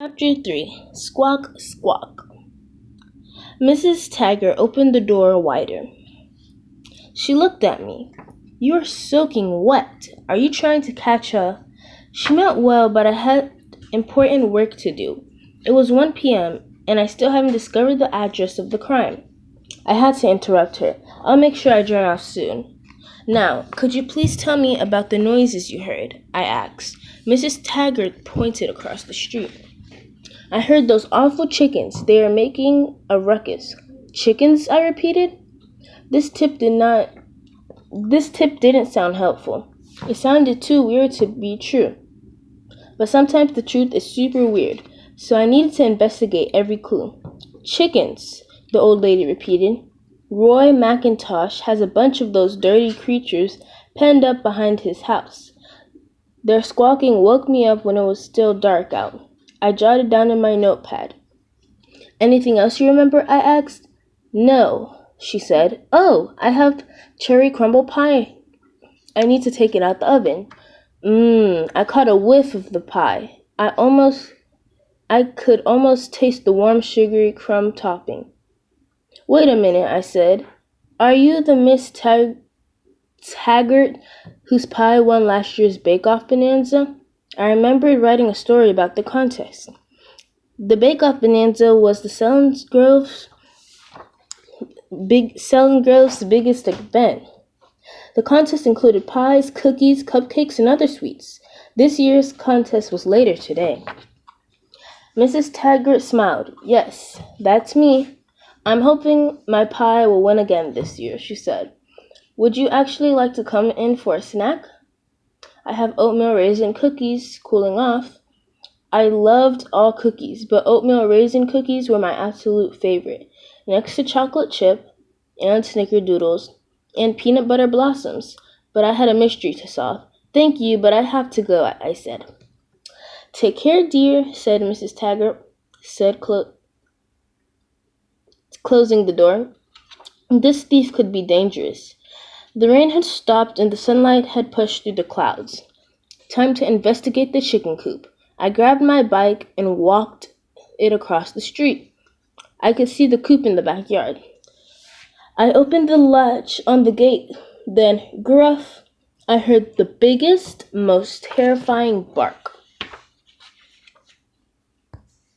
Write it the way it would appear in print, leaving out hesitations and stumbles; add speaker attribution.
Speaker 1: Chapter 3 Squawk, Squawk. Mrs. Taggart opened the door wider. She looked at me. "You're soaking wet. Are you trying to catch a—" She meant well, but I had important work to do. It was 1 p.m., and I still haven't discovered the address of the crime. I had to interrupt her. "I'll make sure I join off soon." "Now, could you please tell me about the noises you heard?" I asked. Mrs. Taggart pointed across the street. "I heard those awful chickens. They are making a ruckus." "Chickens?" I repeated. This tip didn't sound helpful. It sounded too weird to be true. But sometimes the truth is super weird, so I needed to investigate every clue. "Chickens," the old lady repeated. "Roy McIntosh has a bunch of those dirty creatures penned up behind his house. Their squawking woke me up when it was still dark out." I jotted down in my notepad. "Anything else you remember?" I asked. "No," she said. "Oh, I have cherry crumble pie. I need to take it out the oven." I caught a whiff of the pie. I could almost taste the warm sugary crumb topping. "Wait a minute," I said. "Are you the Miss Taggart whose pie won last year's Bake-Off bonanza?" I remembered writing a story about the contest. The Bake-Off bonanza was the Selling Grove's biggest event. The contest included pies, cookies, cupcakes, and other sweets. This year's contest was later today. Mrs. Taggart smiled. "Yes, that's me. I'm hoping my pie will win again this year," she said. "Would you actually like to come in for a snack?" "I have oatmeal raisin cookies cooling off." I loved all cookies, but oatmeal raisin cookies were my absolute favorite, next to chocolate chip and snickerdoodles and peanut butter blossoms. But I had a mystery to solve. "Thank you, but I have to go," I said. "Take care, dear," said Mrs. Taggart, closing the door. This thief could be dangerous. The rain had stopped and the sunlight had pushed through the clouds. Time to investigate the chicken coop. I grabbed my bike and walked it across the street. I could see the coop in the backyard. I opened the latch on the gate. Then, gruff, I heard the biggest, most terrifying bark.